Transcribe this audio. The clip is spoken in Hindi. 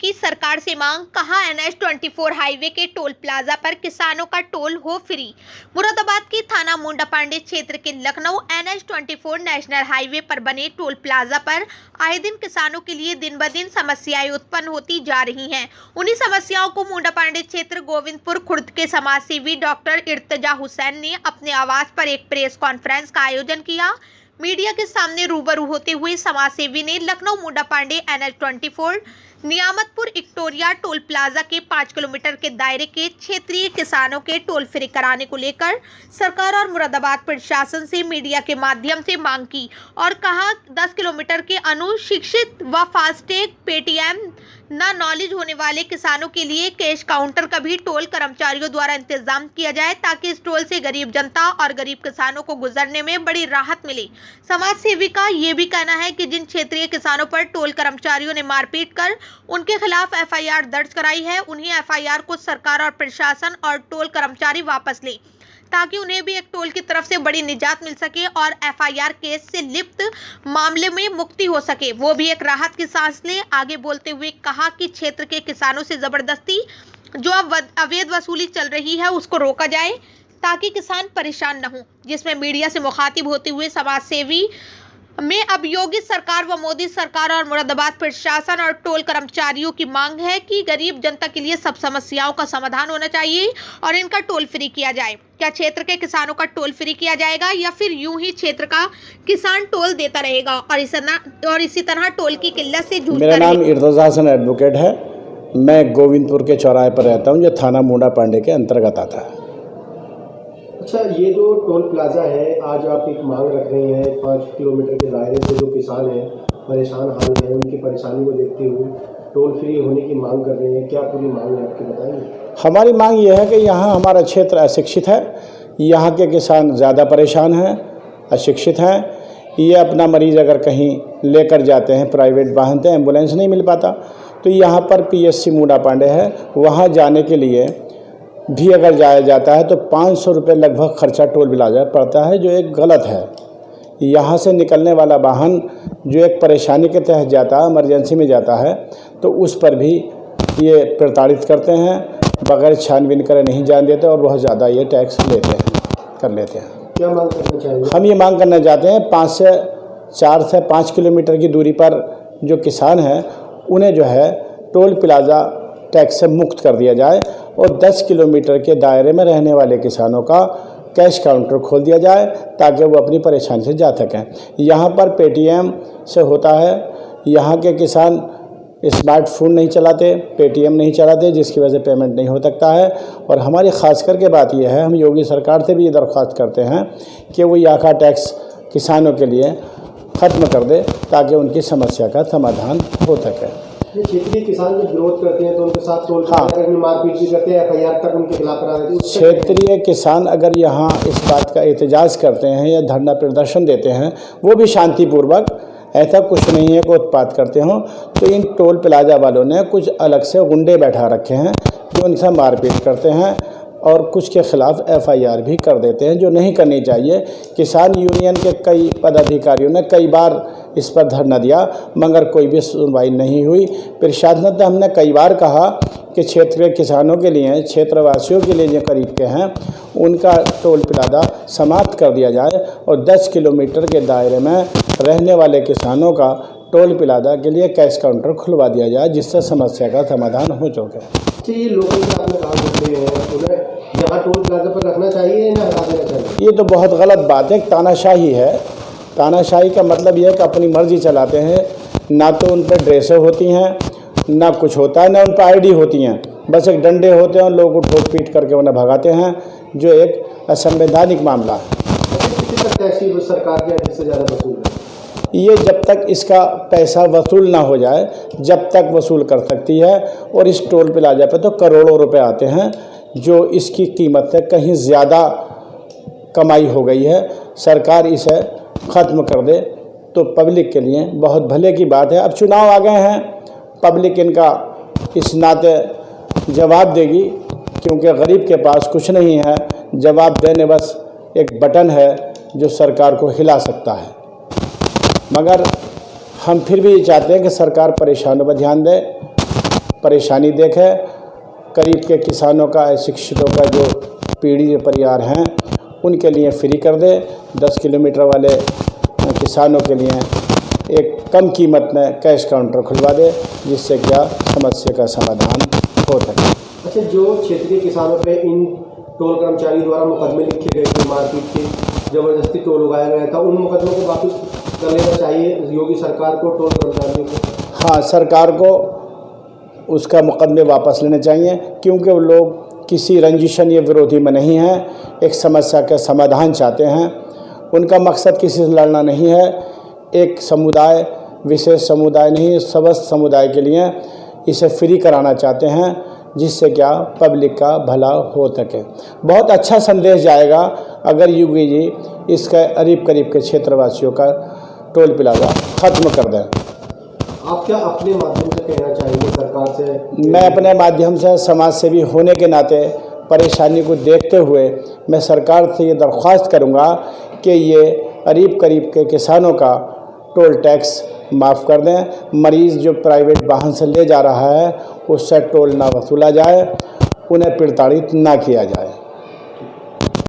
की सरकार से मांग, कहा NH-24 हाईवे के टोल प्लाजा पर किसानों का टोल हो फ्री। मुरादाबाद की थाना मुंडापांडे क्षेत्र के लखनऊ NH-24 नेशनल हाईवे पर बने टोल प्लाजा पर आए दिन किसानों के लिए दिन ब दिन समस्याएं उत्पन्न होती जा रही हैं। उन्हीं समस्याओं को मुंडापांडे क्षेत्र गोविंदपुर खुर्द के समाजसेवी डॉक्टर इर्तजा हुसैन ने अपने आवास पर एक प्रेस कॉन्फ्रेंस का आयोजन किया। मीडिया के सामने रूबरू होते हुए समाजसेवी ने लखनऊ मुंडापांडे NH-24 नियामतपुर इक्टोरिया टोल प्लाजा के 5 किलोमीटर के दायरे के क्षेत्रीय किसानों के टोल फ्री कराने को लेकर सरकार और मुरादाबाद प्रशासन से मीडिया के माध्यम से मांग की और कहा 10 किलोमीटर के अनशिक्षित व फास्टैग पेटीएम न नॉलेज होने वाले किसानों के लिए कैश काउंटर का भी टोल कर्मचारियों द्वारा इंतजाम किया जाए ताकि इस टोल से गरीब जनता और गरीब किसानों को गुजरने में बड़ी राहत मिले। समाज सेवी का ये भी कहना है कि जिन क्षेत्रीय किसानों पर टोल कर्मचारियों ने मारपीट कर उनके खिलाफ FIR दर्ज कराई है, उन्हीं FIR को सरकार और प्रशासन और टोल कर्मचारी वापस ले ताकि उन्हें भी एक टोल की तरफ से बड़ी निजात मिल सके और FIR केस से लिप्त मामले में मुक्ति हो सके, वो भी एक राहत की सांस ले। आगे बोलते हुए कहा कि क्षेत्र के किसानों से जबरदस्ती जो अवैध वसूली चल रही है उसको रोका जाए ताकि किसान परेशान न हो। जिसमें मीडिया से मुखातिब होते हुए समाज सेवी में अब योगी सरकार व मोदी सरकार और मुरादाबाद प्रशासन और टोल कर्मचारियों की मांग है कि गरीब जनता के लिए सब समस्याओं का समाधान होना चाहिए और इनका टोल फ्री किया जाए। क्या क्षेत्र के किसानों का टोल फ्री किया जाएगा या फिर यूं ही क्षेत्र का किसान टोल देता रहेगा और इसी तरह टोल की किल्लत से जूझता रहेगा। मेरा नाम इर्तजा हुसैन एडवोकेट है। मैं गोविंदपुर के चौराहे पर रहता हूँ जो थाना मुंडापांडे के अंतर्गत आता है। अच्छा, ये जो टोल प्लाजा है, आज आप एक मांग रख रहे हैं 5 किलोमीटर के दायरे से जो किसान हैं परेशान हाल हैं, उनकी परेशानी को देखते हुए टोल फ्री होने की मांग कर रहे हैं। क्या पूरी मांग है आपकी, बताएंगे? हमारी मांग ये है कि यहाँ हमारा क्षेत्र अशिक्षित है, यहाँ के किसान ज़्यादा परेशान हैं, अशिक्षित हैं। ये अपना मरीज़ अगर कहीं लेकर जाते हैं प्राइवेट वाहन से, एम्बुलेंस नहीं मिल पाता, तो यहाँ पर PSC मुंडापांडे है, वहाँ जाने के लिए भी अगर जाया जाता है तो 500 रुपये लगभग खर्चा टोल प्लाजा पड़ता है, जो एक गलत है। यहाँ से निकलने वाला वाहन जो एक परेशानी के तहत जाता है, इमरजेंसी में जाता है, तो उस पर भी ये प्रताड़ित करते हैं, बगैर छानबीन करे नहीं जान देते और बहुत ज़्यादा ये टैक्स कर लेते हैं। क्या मांग करना चाहिए? हम ये मांग करना चाहते हैं 4 से 5 किलोमीटर की दूरी पर जो किसान हैं उन्हें जो है टोल प्लाजा टैक्स से मुक्त कर दिया जाए और 10 किलोमीटर के दायरे में रहने वाले किसानों का कैश काउंटर खोल दिया जाए ताकि वो अपनी परेशानी से जा सकें। यहाँ पर पेटीएम से होता है, यहाँ के किसान स्मार्टफोन नहीं चलाते, पेटीएम नहीं चलाते, जिसकी वजह से पेमेंट नहीं हो सकता है। और हमारी ख़ास करके बात यह है, हम योगी सरकार से भी ये दरख्वास्त करते हैं कि वो यहाँ का टैक्स किसानों के लिए ख़त्म कर दे ताकि उनकी समस्या का समाधान हो सके। क्षेत्रीय किसान जब विरोध करते हैं तो उनके साथ टोल मारपीट भी करते हैं, FIR तक उनके खिलाफ करा देते हैं। क्षेत्रीय किसान अगर यहाँ इस बात का एहतजाज करते हैं या धरना प्रदर्शन देते हैं, वो भी शांतिपूर्वक, ऐसा कुछ नहीं है कि उत्पात करते हों, तो इन टोल प्लाजा वालों ने कुछ अलग से गुंडे बैठा रखे हैं जो उनसे मारपीट करते हैं और कुछ के खिलाफ FIR भी कर देते हैं, जो नहीं करनी चाहिए। किसान यूनियन के कई पदाधिकारियों ने कई बार इस पर धरना दिया मगर कोई भी सुनवाई नहीं हुई। प्रशासन से हमने कई बार कहा कि क्षेत्र के किसानों के लिए, क्षेत्रवासियों के लिए जो करीब के हैं, उनका टोल प्लाजा समाप्त कर दिया जाए और 10 किलोमीटर के दायरे में रहने वाले किसानों का टोल प्लाजा के लिए कैश काउंटर खुलवा दिया जाए, जिससे समस्या का समाधान हो चुके। ये लोगों के आपने कहा उन्हें यहाँ टोल प्लाजा पर रखना चाहिए ना हटा देना चाहिए? ये तो बहुत गलत बात है, तानाशाही है। तानाशाही का मतलब यह है कि अपनी मर्जी चलाते हैं, ना तो उन पर ड्रेसें होती हैं, ना कुछ होता है, ना उन पर ID होती हैं, बस एक डंडे होते हैं और लोगों को ठोक पीट करके उन्हें भगाते हैं, जो एक असंवैधानिक मामला है। सरकार के से ज़्यादा वसूल है ये, जब तक इसका पैसा वसूल ना हो जाए जब तक वसूल कर सकती है। और इस टोल प्लाजा पे तो करोड़ों रुपए आते हैं, जो इसकी कीमत से कहीं ज़्यादा कमाई हो गई है। सरकार इसे ख़त्म कर दे तो पब्लिक के लिए बहुत भले की बात है। अब चुनाव आ गए हैं, पब्लिक इनका इस नाते जवाब देगी, क्योंकि गरीब के पास कुछ नहीं है, जवाब देने बस एक बटन है जो सरकार को हिला सकता है। मगर हम फिर भी चाहते हैं कि सरकार परेशानों पर ध्यान दे परेशानी देखे, करीब के किसानों का, शिक्षितों का जो पीढ़ी परिवार हैं उनके लिए फ्री कर दे। 10 किलोमीटर वाले किसानों के लिए एक कम कीमत में कैश काउंटर खुलवा दे, जिससे क्या समस्या का समाधान हो सके। अच्छा, जो क्षेत्रीय किसानों पे इन टोल कर्मचारी द्वारा मुकदमे लिखे गए थे, मारपीट के, जबरदस्ती टोल उगाया गया था, उन मुकदमों को वापस कर लेना चाहिए योगी सरकार को, टोल कर्मचारियों को। हाँ, सरकार को उसका मुकदमे वापस लेने चाहिए, क्योंकि वो लोग किसी रंजिशन या विरोधी में नहीं हैं, एक समस्या का समाधान चाहते हैं। उनका मकसद किसी से लड़ना नहीं है, एक समुदाय, विशेष समुदाय नहीं, समस्त समुदाय के लिए इसे फ्री कराना चाहते हैं, जिससे क्या पब्लिक का भला हो सके। बहुत अच्छा संदेश जाएगा अगर योगी जी इसका करीब के क्षेत्रवासियों का टोल प्लाजा ख़त्म कर दें। आप क्या अपने माध्यम से कहना चाहेंगे सरकार से? मैं अपने माध्यम से समाज सेवी होने के नाते परेशानी को देखते हुए मैं सरकार से ये दरख्वास्त करूँगा कि ये करीब के किसानों का टोल टैक्स माफ़ कर दें। मरीज़ जो प्राइवेट वाहन से ले जा रहा है उससे टोल ना वसूला जाए, उन्हें प्रताड़ित ना किया जाए।